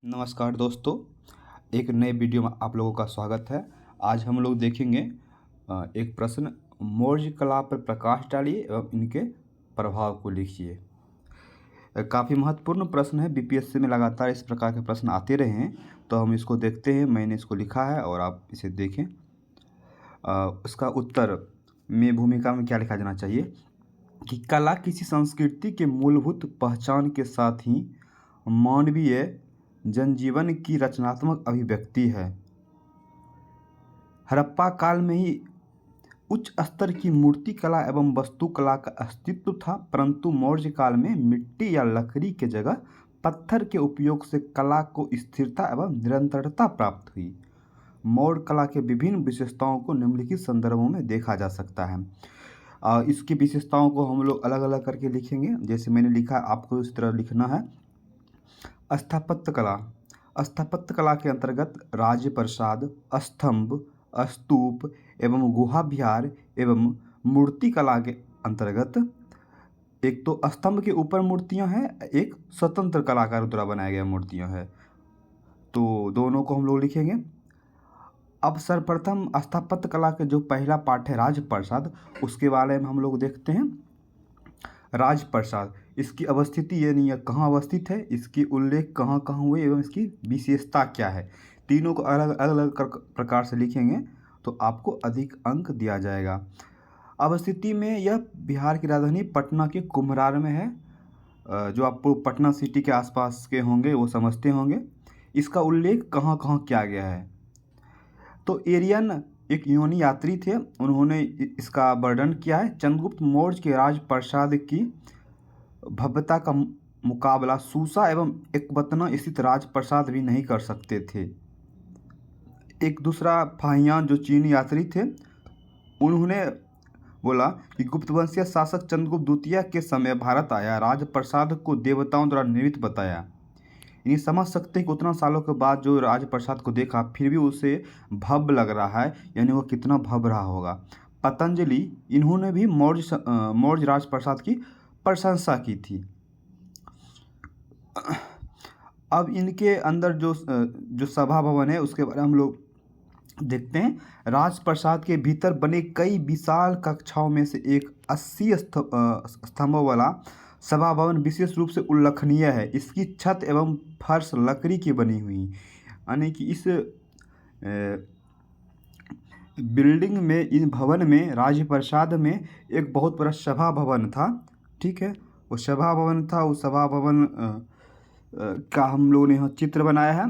नमस्कार दोस्तों, एक नए वीडियो में आप लोगों का स्वागत है। आज हम लोग देखेंगे एक प्रश्न, मौर्य कला पर प्रकाश डालिए एवं इनके प्रभाव को लिखिए। काफ़ी महत्वपूर्ण प्रश्न है। बीपीएससी में लगातार इस प्रकार के प्रश्न आते रहे हैं, तो हम इसको देखते हैं। मैंने इसको लिखा है और आप इसे देखें। इसका उत्तर में भूमिका में क्या लिखा जाना चाहिए कि कला किसी संस्कृति के मूलभूत पहचान के साथ ही मानवीय जनजीवन की रचनात्मक अभिव्यक्ति है। हड़प्पा काल में ही उच्च स्तर की मूर्ति कला एवं वास्तुकला का अस्तित्व था, परंतु मौर्य काल में मिट्टी या लकड़ी के जगह पत्थर के उपयोग से कला को स्थिरता एवं निरंतरता प्राप्त हुई। मौर्य कला के विभिन्न विशेषताओं को निम्नलिखित संदर्भों में देखा जा सकता है। इसकी विशेषताओं को हम लोग अलग अलग करके लिखेंगे। जैसे मैंने लिखा, आपको इस तरह लिखना है। स्थापत्य कला। स्थापत्य कला के अंतर्गत राजप्रसाद, स्तंभ, स्तूप एवं गुहा विहार एवं मूर्ति कला के अंतर्गत एक तो स्तंभ के ऊपर मूर्तियां हैं, एक स्वतंत्र कलाकारों द्वारा बनाया गया मूर्तियां हैं। तो दोनों को हम लोग लिखेंगे। अब सर्वप्रथम स्थापत्य कला के जो पहला पाठ है राजप्रसाद, उसके बारे में हम लोग देखते हैं। राजप्रसाद, इसकी अवस्थिति यानी यह कहाँ अवस्थित है, इसकी उल्लेख कहाँ कहाँ हुए एवं इसकी विशेषता क्या है, तीनों को अलग अलग प्रकार से लिखेंगे तो आपको अधिक अंक दिया जाएगा। अवस्थिति में यह बिहार की राजधानी पटना के कुम्हरार में है। जो आपको पटना सिटी के आसपास के होंगे वो समझते होंगे। इसका उल्लेख कहाँ कहाँ किया गया है, तो एरियन एक यूनानी यात्री थे, उन्होंने इसका वर्णन किया है। चंद्रगुप्त मौर्य के राजप्रसाद की भव्यता का मुकाबला सूसा एवं एकबतना स्थित राजप्रसाद भी नहीं कर सकते थे। एक दूसरा फाहियान जो चीनी यात्री थे, उन्होंने बोला कि गुप्त वंशीय शासक चंद्रगुप्त द्वितीय के समय भारत आया, राजप्रसाद को देवताओं द्वारा निर्मित बताया। ये समझ सकते हैं कि उतना सालों के बाद जो राजप्रसाद को देखा फिर भी उसे भव्य लग रहा है, यानी वो कितना भव्य रहा होगा। पतंजलि, इन्होंने भी मौर्य राजप्रसाद की प्रशंसा की थी। अब इनके अंदर जो सभा भवन है उसके बारे में हम लोग देखते हैं। राजप्रसाद के भीतर बने कई विशाल कक्षाओं में से एक 80 स्तंभों वाला सभा भवन विशेष रूप से उल्लेखनीय है। इसकी छत एवं फर्श लकड़ी की बनी हुई, यानी कि इस बिल्डिंग में, इन भवन में, राजप्रसाद में एक बहुत बड़ा सभा भवन था। ठीक है, वो सभा भवन था। उस सभा भवन का हम लोगों ने यहाँ चित्र बनाया है।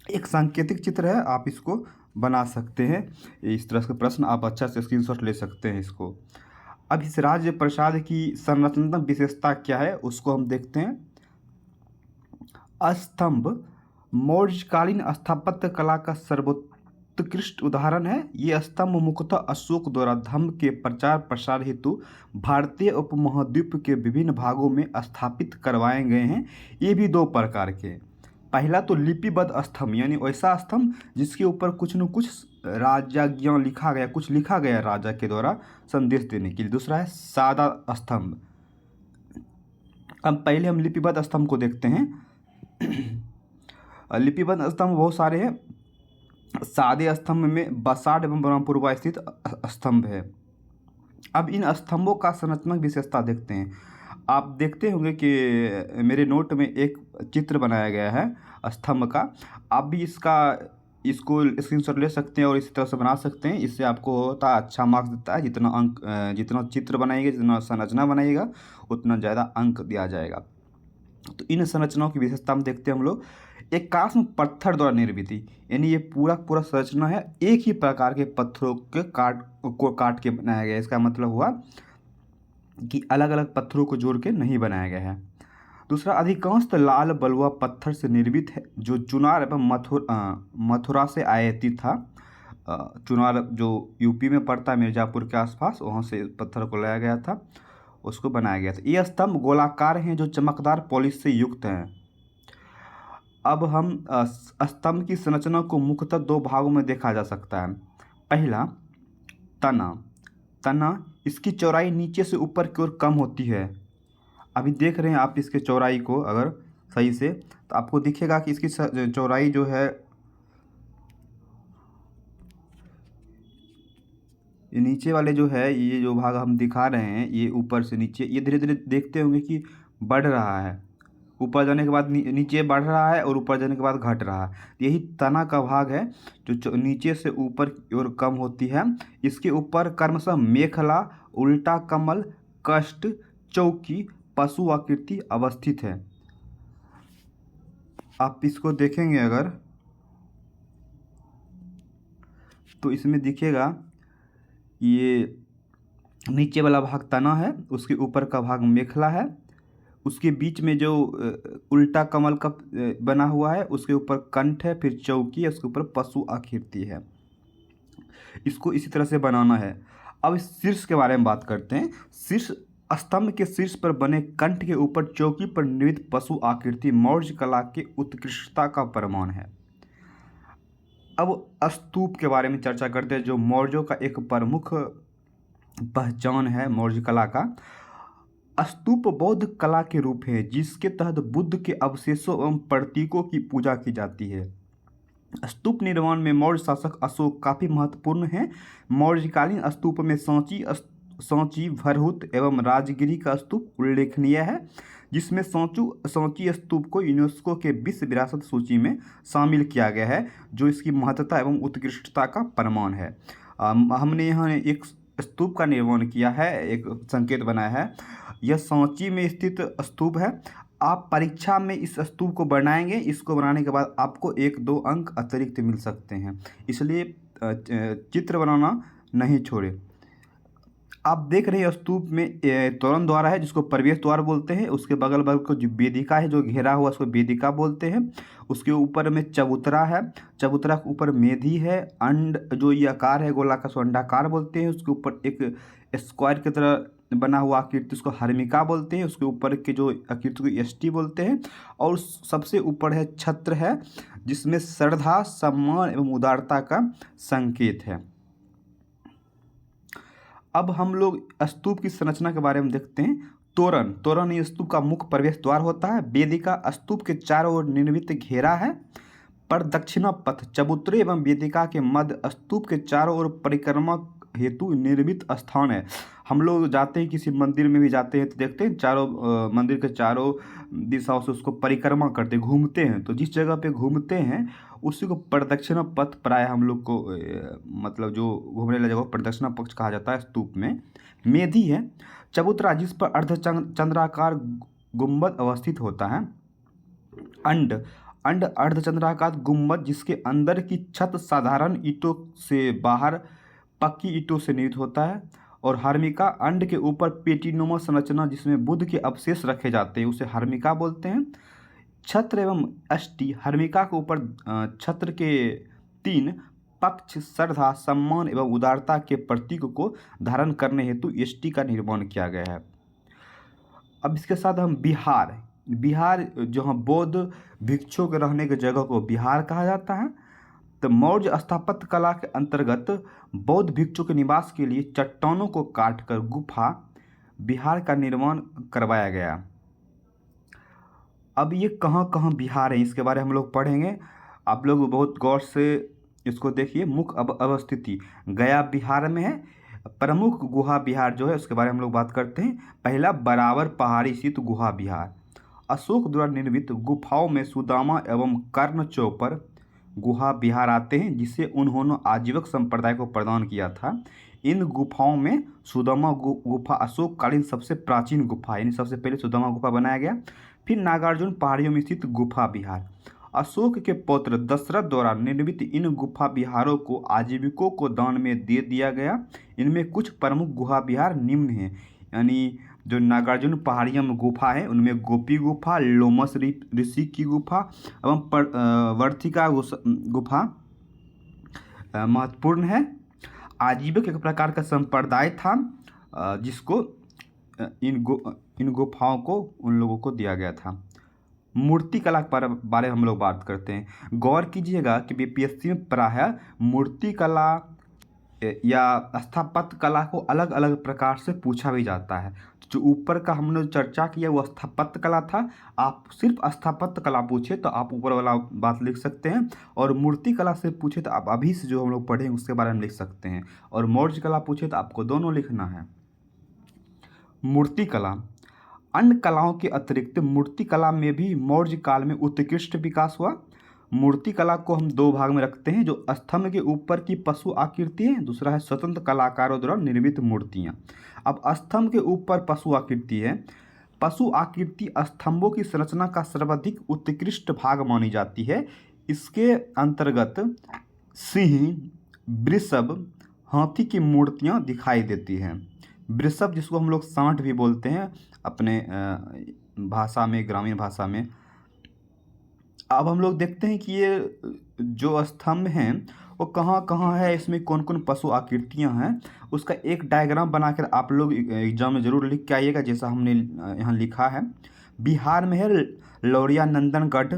एक सांकेतिक चित्र है, आप इसको बना सकते हैं। इस तरह के प्रश्न आप अच्छा से स्क्रीनशॉट ले सकते हैं इसको। अब इस राजप्रसाद की संरचनात्मक विशेषता क्या है उसको हम देखते हैं। स्तंभ मौर्यकालीन स्थापत्य कला का सर्वोत्कृष्ट उदाहरण है। ये स्तंभ मुख्यतः अशोक द्वारा धर्म के प्रचार प्रसार हेतु भारतीय उपमहाद्वीप के विभिन्न भागों में स्थापित करवाए गए हैं। ये भी दो प्रकार के। पहला तो लिपिबद्ध स्तंभ, यानी वैसा स्तंभ जिसके ऊपर कुछ न कुछ राजाज्ञा लिखा गया, कुछ लिखा गया राजा के द्वारा संदेश देने के लिए। दूसरा है सादा स्तंभ। अब पहले हम लिपिबद्ध स्तंभ को देखते हैं। लिपिबद्ध स्तंभ बहुत सारे हैं। सादे स्तंभ में बसाड एवं ब्रह्मपुरवा स्थित स्तंभ है। अब इन स्तंभों का संरचनात्मक विशेषता देखते हैं। आप देखते होंगे कि मेरे नोट में एक चित्र बनाया गया है स्तंभ का। आप भी इसको स्क्रीनशॉट ले सकते हैं और इसी तरह से बना सकते हैं। इससे आपको होता अच्छा मार्क्स देता है। जितना चित्र बनाइएगा, जितना संरचना बनाइएगा, उतना ज़्यादा अंक दिया जाएगा। तो इन संरचनाओं की विशेषता हम देखते हैं हम लोग। एक काश में पत्थर द्वारा निर्मित, यानी ये पूरा संरचना है एक ही प्रकार के पत्थरों के काट के बनाया गया। इसका मतलब हुआ कि अलग अलग पत्थरों को जोड़ के नहीं बनाया गया है। दूसरा, अधिकांश लाल बलुआ पत्थर से निर्मित है, जो चुनार एवं मथुरा से आयातित था। चुनार जो यूपी में पड़ता है, मिर्ज़ापुर के आसपास, वहाँ से पत्थर को लाया गया था, उसको बनाया गया था। ये स्तंभ गोलाकार हैं जो चमकदार पॉलिश से युक्त हैं। अब हम स्तंभ की संरचना को मुख्यतः दो भागों में देखा जा सकता है। पहला, तना, इसकी चौड़ाई नीचे से ऊपर की ओर कम होती है। अभी देख रहे हैं आप इसके चौड़ाई को, अगर सही से, तो आपको दिखेगा कि इसकी चौड़ाई जो है, ये नीचे वाले जो है, ये जो भाग हम दिखा रहे हैं, ये ऊपर से नीचे, ये धीरे धीरे देखते होंगे कि बढ़ रहा है। ऊपर जाने के बाद नीचे बढ़ रहा है और ऊपर जाने के बाद घट रहा है। यही तना का भाग है जो नीचे से ऊपर की ओर कम होती है। इसके ऊपर क्रमशः मेखला, उल्टा कमल, कष्ट, चौकी, पशु आकृति अवस्थित है। आप इसको देखेंगे अगर, तो इसमें दिखेगा ये नीचे वाला भाग तना है, उसके ऊपर का भाग मेखला है, उसके बीच में जो उल्टा कमल का बना हुआ है, उसके ऊपर कंठ है, फिर चौकी है, उसके ऊपर पशु आकृति है। इसको इसी तरह से बनाना है। अब इस शीर्ष के बारे में बात करते हैं। शीर्ष स्तंभ के शीर्ष पर बने कंठ के ऊपर चौकी पर निर्मित पशु आकृति मौर्य कला की उत्कृष्टता का प्रमाण है। अब स्तूप के बारे में चर्चा करते हैं, जो मौर्यों का एक प्रमुख पहचान है मौर्य कला का। स्तूप बौद्ध कला के रूप है जिसके तहत बुद्ध के अवशेषों एवं प्रतीकों की पूजा की जाती है। स्तूप निर्माण में मौर्य शासक अशोक काफ़ी महत्वपूर्ण हैं। मौर्यकालीन स्तूप में सांची, भरहुत एवं राजगिरी का स्तूप उल्लेखनीय है, जिसमें सांची स्तूप को यूनेस्को के विश्व विरासत सूची में शामिल किया गया है, जो इसकी महत्ता एवं उत्कृष्टता का प्रमाण है। हमने यहाँ एक स्तूप का निर्माण किया है, एक संकेत बनाया है। यह सांची में स्थित स्तूप है। आप परीक्षा में इस स्तूप को बनाएंगे, इसको बनाने के बाद आपको 1-2 अंक अतिरिक्त मिल सकते हैं, इसलिए चित्र बनाना नहीं छोड़े। आप देख रहे हैं स्तूप में तोरण द्वार है जिसको प्रवेश द्वार बोलते हैं। उसके बगल बगल को जो वेदिका है, जो घेरा हुआ, उसको वेदिका बोलते हैं। उसके ऊपर में चबूतरा है, चबूतरा के ऊपर मेधी है, अंड जो ये आकार है गोलाकार, सो अंडाकार बोलते हैं। उसके ऊपर एक स्क्वायर की तरह बना हुआ आकृति, उसको हर्मिका बोलते हैं। उसके ऊपर के जो आकृति को यष्टि बोलते हैं। और सबसे ऊपर है छत्र है, जिसमें श्रद्धा, सम्मान एवं उदारता का संकेत है। अब हम लोग स्तूप की संरचना के बारे में देखते हैं। तोरण ये स्तूप का मुख्य प्रवेश द्वार होता है। वेदिका स्तूप के चारों ओर निर्मित घेरा है। प्रदक्षिणा पथ चबूतरे एवं वेदिका के मध्य स्तूप के चारों ओर परिक्रमा हेतु निर्मित स्थान है। हम लोग जाते हैं, किसी मंदिर में भी जाते हैं तो देखते हैं चारों मंदिर के चारों दिशाओं से उसको परिक्रमा करते, घूमते हैं। तो जिस जगह पे घूमते हैं उसी को प्रदक्षिणा पथ प्राय हम लोग को मतलब जो घूमने वाला जगह प्रदक्षिणा पथ कहा जाता है। स्तूप में मेधी है। चबूतरा जिस पर अर्धचंद्राकार गुंबद अवस्थित होता है। अंड अर्धचंद्राकार गुंबद जिसके अंदर की छत साधारण ईंटों से बाहर पक्की ईंटों से निर्मित होता है। और हर्मिका अंड के ऊपर पेटीनुमा संरचना जिसमें बुद्ध के अवशेष रखे जाते हैं, उसे हर्मिका बोलते हैं। छत्र एवं अष्टि हर्मिका के ऊपर छत्र के 3 पक्ष श्रद्धा, सम्मान एवं उदारता के प्रतीक को धारण करने हेतु यष्टि का निर्माण किया गया है। अब इसके साथ हम बिहार जहाँ बौद्ध भिक्षुओं के रहने की जगह को बिहार कहा जाता है। तो मौर्य स्थापत्य कला के अंतर्गत बौद्ध भिक्षु के निवास के लिए चट्टानों को काटकर गुफा बिहार का निर्माण करवाया गया। अब ये कहाँ कहाँ बिहार है, इसके बारे में हम लोग पढ़ेंगे। आप लोग बहुत गौर से इसको देखिए। मुख्य अवस्थिति गया बिहार में है। प्रमुख गुहा बिहार जो है उसके बारे में हम लोग बात करते हैं। पहला बराबर पहाड़ी स्थित गुहा बिहार। अशोक द्वारा निर्मित गुफाओं में सुदामा एवं कर्ण चौपर गुहा बिहार आते हैं, जिसे उन्होंने आजीवक संप्रदाय को प्रदान किया था। इन गुफाओं में सुदामा गुफा अशोककालीन सबसे प्राचीन गुफा, यानी सबसे पहले सुदामा गुफा बनाया गया। फिर नागार्जुन पहाड़ियों में स्थित गुफा बिहार। अशोक के पौत्र दशरथ द्वारा निर्मित इन गुफा बिहारों को आजीविकों को दान में दे दिया गया। इनमें कुछ प्रमुख गुहा बिहार निम्न हैं, यानी जो नागार्जुन पहाड़ियों में गुफा है उनमें गोपी गुफा, लोमस ऋषि की गुफा एवं वर्तिका गुफा महत्वपूर्ण है। आजीविक एक प्रकार का संप्रदाय था जिसको इन गुफाओं को उन लोगों को दिया गया था। मूर्ति कला के बारे में हम लोग बात करते हैं। गौर कीजिएगा कि बीपीएससी में प्रायः मूर्ति कला या स्थापत्य कला को अलग अलग प्रकार से पूछा भी जाता है। जो ऊपर का हमने चर्चा किया वो स्थापत्य कला था। आप सिर्फ स्थापत्य कला पूछे तो आप ऊपर वाला बात लिख सकते हैं, और मूर्ति कला से पूछे तो आप अभी से जो हम लोग पढ़े हैं उसके बारे में लिख सकते हैं, और मौर्य कला पूछे तो आपको दोनों लिखना है। मूर्ति कला। अन्य कलाओं के अतिरिक्त मूर्ति कला में भी मौर्य काल में उत्कृष्ट विकास हुआ। मूर्ति कला को हम दो भाग में रखते हैं, जो स्तंभ के ऊपर की पशु आकृति है, दूसरा है स्वतंत्र कलाकारों द्वारा निर्मित मूर्तियाँ। अब स्तंभ के ऊपर पशु आकृति है। पशु आकृति स्तंभों की संरचना का सर्वाधिक उत्कृष्ट भाग मानी जाती है। इसके अंतर्गत सिंह, वृषभ, हाथी की मूर्तियाँ दिखाई देती हैं। वृषभ जिसको हम लोग सांड भी बोलते हैं अपने भाषा में, ग्रामीण भाषा में। अब हम लोग देखते हैं कि ये जो स्तंभ हैं वो कहाँ कहाँ है, इसमें कौन कौन पशु आकृतियाँ हैं, उसका एक डायग्राम बनाकर आप लोग एग्जाम में ज़रूर लिख के आइएगा, जैसा हमने यहाँ लिखा है। बिहार में है लौरिया नंदनगढ़,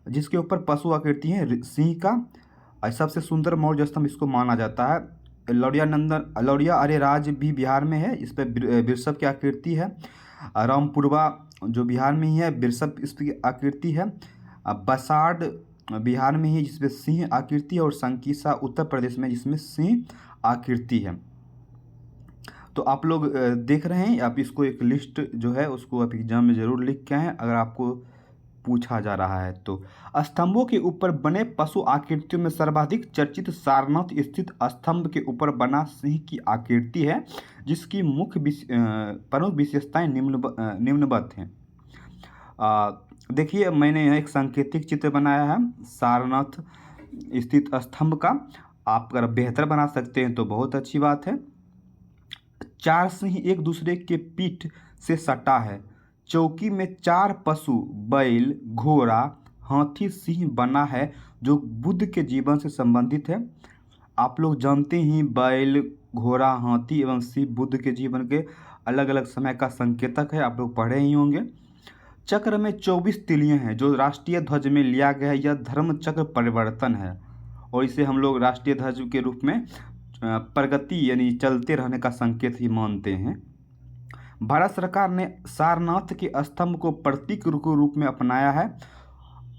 जिसके ऊपर पशु आकृति है सिंह का। सबसे सुंदर मौर्य स्तंभ इसको माना जाता है। लौरिया अरेराज भी बिहार में है, इस पर वृषभ की आकृति है। रामपुरवा जो बिहार में ही है, वृषभ इसकी आकृति है। बसाड बिहार में ही जिसमें सिंह आकृति है, और संकीसा उत्तर प्रदेश में जिसमें सिंह आकृति है। तो आप लोग देख रहे हैं, आप इसको एक लिस्ट जो है उसको आप एग्जाम में ज़रूर लिख के आएँ अगर आपको पूछा जा रहा है तो। स्तंभों के ऊपर बने पशु आकृतियों में सर्वाधिक चर्चित सारनाथ स्थित स्तंभ के ऊपर बना सिंह की आकृति है, जिसकी मुख्य प्रमुख विशेषताएं निम्नवत हैं। देखिए मैंने यहाँ एक सांकेतिक चित्र बनाया है सारनाथ स्थित स्तंभ का। आप अगर बेहतर बना सकते हैं तो बहुत अच्छी बात है। 4 सिंह एक दूसरे के पीठ से सटा है। चौकी में 4 पशु बैल, घोड़ा, हाथी, सिंह बना है, जो बुद्ध के जीवन से संबंधित है। आप लोग जानते ही बैल, घोड़ा, हाथी एवं सिंह बुद्ध के जीवन के अलग अलग समय का संकेतक है, आप लोग पढ़े ही होंगे। चक्र में 24 तिलियां हैं, जो राष्ट्रीय ध्वज में लिया गया है। यह धर्म चक्र परिवर्तन है, और इसे हम लोग राष्ट्रीय ध्वज के रूप में प्रगति यानी चलते रहने का संकेत ही मानते हैं। भारत सरकार ने सारनाथ के स्तंभ को प्रतीक के रूप में अपनाया है।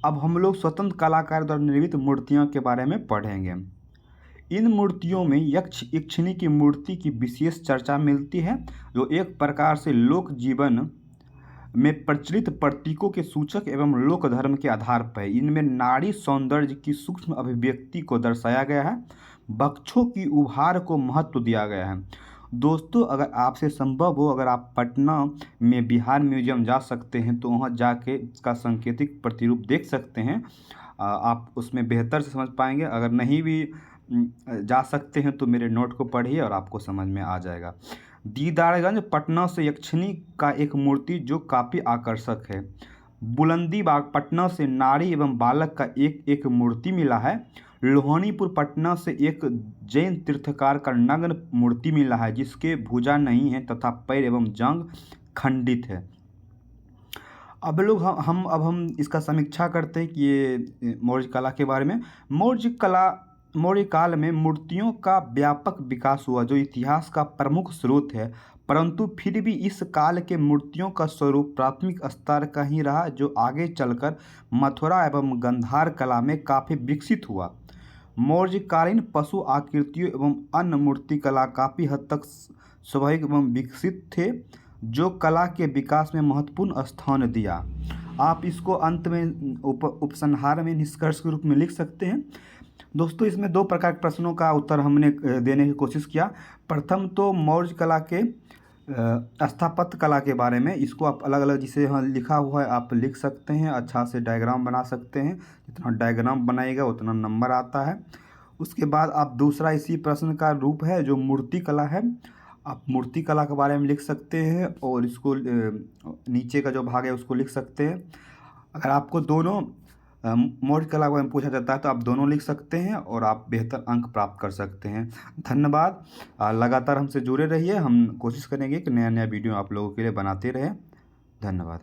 अब हम लोग स्वतंत्र कलाकार द्वारा निर्मित मूर्तियों के बारे में पढ़ेंगे। इन मूर्तियों में यक्ष यक्षिणी की मूर्ति की विशेष चर्चा मिलती है, जो एक प्रकार से लोक जीवन में प्रचलित प्रतीकों के सूचक एवं लोक धर्म के आधार पर है। इनमें नारी सौंदर्य की सूक्ष्म अभिव्यक्ति को दर्शाया गया है। वक्षों की उभार को महत्व दिया गया है। दोस्तों अगर आपसे संभव हो, अगर आप पटना में बिहार म्यूजियम जा सकते हैं तो वहाँ जाके इसका सांकेतिक प्रतिरूप देख सकते हैं। आप उसमें बेहतर से समझ पाएंगे। अगर नहीं भी जा सकते हैं तो मेरे नोट को पढ़िए और आपको समझ में आ जाएगा। दीदारगंज पटना से यक्षिणी का एक मूर्ति जो काफ़ी आकर्षक है। बुलंदीबाग पटना से नारी एवं बालक का एक मूर्ति मिला है। लोहानीपुर पटना से एक जैन तीर्थकार का नग्न मूर्ति मिला है, जिसके भुजा नहीं है तथा पैर एवं जांघ खंडित है। अब लोग हम इसका समीक्षा करते हैं कि ये मौर्य कला के बारे में। मौर्य काल में मूर्तियों का व्यापक विकास हुआ, जो इतिहास का प्रमुख स्रोत है, परंतु फिर भी इस काल के मूर्तियों का स्वरूप प्राथमिक स्तर का ही रहा, जो आगे चलकर मथुरा एवं गांधार कला में काफ़ी विकसित हुआ। मौर्यकालीन पशु आकृतियों एवं अन्य मूर्ति कला काफ़ी हद तक स्वाभाविक एवं विकसित थे, जो कला के विकास में महत्वपूर्ण स्थान दिया। आप इसको अंत में उपसंहार में निष्कर्ष के रूप में लिख सकते हैं। दोस्तों इसमें 2 प्रकार के प्रश्नों का उत्तर हमने देने की कोशिश किया। प्रथम तो मौर्य कला के स्थापत्य कला के बारे में, इसको आप अलग अलग जिसे यहाँ लिखा हुआ है आप लिख सकते हैं, अच्छा से डायग्राम बना सकते हैं। जितना डायग्राम बनाएगा उतना नंबर आता है। उसके बाद आप दूसरा इसी प्रश्न का रूप है जो मूर्ति कला है, आप मूर्ति कला के बारे में लिख सकते हैं, और इसको नीचे का जो भाग है उसको लिख सकते हैं। अगर आपको दोनों मौर्य कला के बारे में पूछा जाता है तो आप दोनों लिख सकते हैं और आप बेहतर अंक प्राप्त कर सकते हैं। धन्यवाद। लगातार हमसे जुड़े रहिए, हम कोशिश करेंगे कि नया नया वीडियो आप लोगों के लिए बनाते रहें। धन्यवाद।